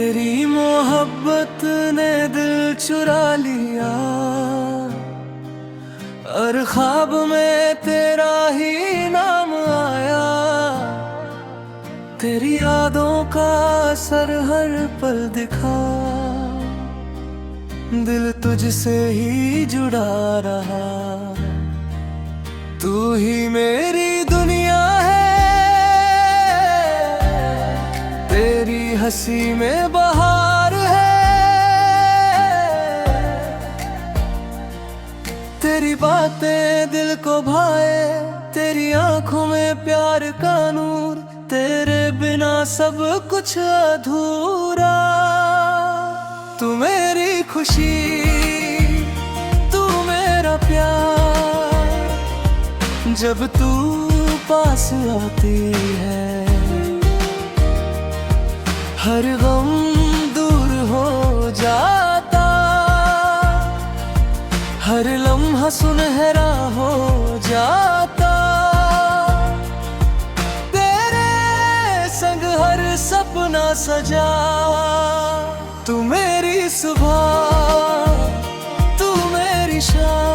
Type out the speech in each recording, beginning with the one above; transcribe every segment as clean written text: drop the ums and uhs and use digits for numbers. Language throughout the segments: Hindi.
तेरी मोहब्बत ने दिल चुरा लिया और ख्वाब में तेरा ही नाम आया। तेरी यादों का असर हर पल दिखा, दिल तुझसे ही जुड़ा रहा। तू ही मेरी दुनिया है, तेरी हंसी में बहार है। तेरी बातें दिल को भाए, तेरी आंखों में प्यार का नूर। तेरे बिना सब कुछ अधूरा। तू मेरी खुशी, तू मेरा प्यार। जब तू पास आती है, हर गम दूर हो जाता। हर लम्हा सुनहरा हो जाता। तेरे संग हर सपना सजा। तू मेरी सुबह, तू मेरी शाम।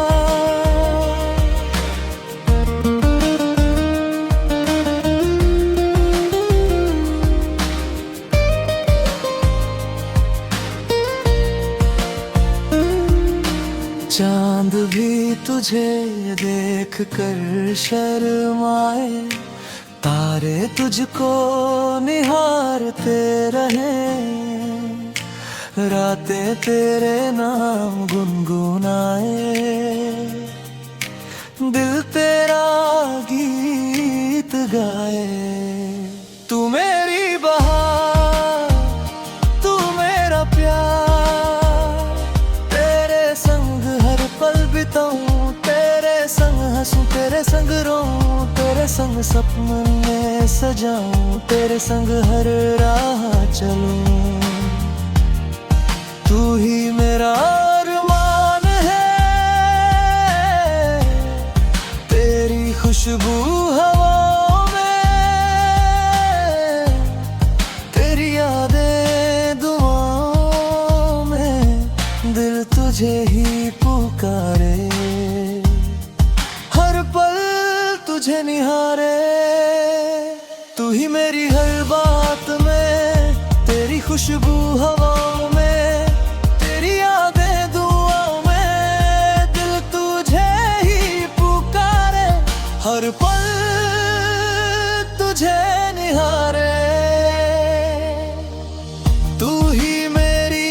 चांद भी तुझे देख कर शर्माए, तारे तुझको निहारते रहे। रातें तेरे नाम गुनगुनाए, दिल तेरा गीत गाए। तू मेरी बहार, तू मेरा प्यार। तेरे संग हर पल बिताऊं, तेरे संग हंसूं, तेरे संग रोऊं। तेरे संग सपने सजाऊं, तेरे संग हर राह चलूं। तू ही मेरा अरमान है, तेरी खुशबू हवाओं में। तेरी यादें दुआओं में, दिल तुझे ही पुकारे। हर पल तुझे निहारे। तू ही मेरी हर बात में, तेरी खुशबू हवाओं में। तेरी यादें दुआओं में, दिल तुझे ही पुकारे। हर पल तुझे निहारे। तू ही मेरी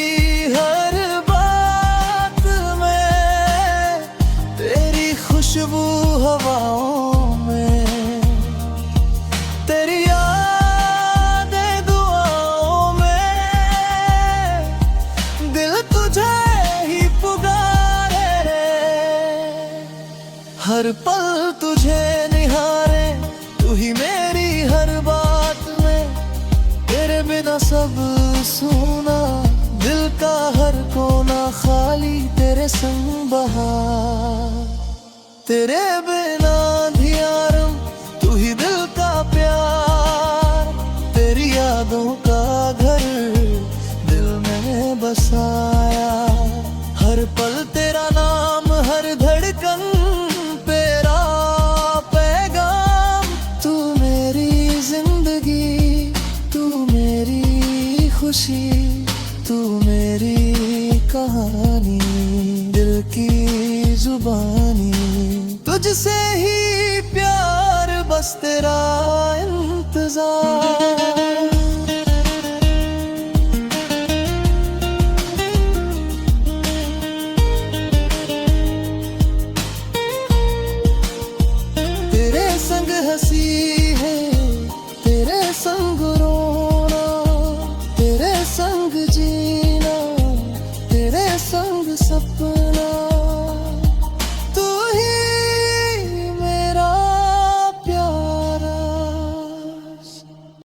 हर बात में, तेरी खुशबू हवाओं में। तेरी यादें दुआओं में, दिल तुझे ही पुकारे। हर पल तुझे निहारे। तू ही मेरी हर बात में, तेरे बिना सब सूना। दिल का हर कोना खाली, तेरे संग बहार। तेरे बिना धियारम, तू ही दिल का प्यार। तेरी यादों का घर दिल में बसाया। हर पल तेरा नाम, हर धड़कन तेरा पैगाम। तू मेरी जिंदगी, तू मेरी खुशी। तू मेरी कहानी, दिल की जुबानी। तुझसे ही प्यार, बस तेरा इंतजार।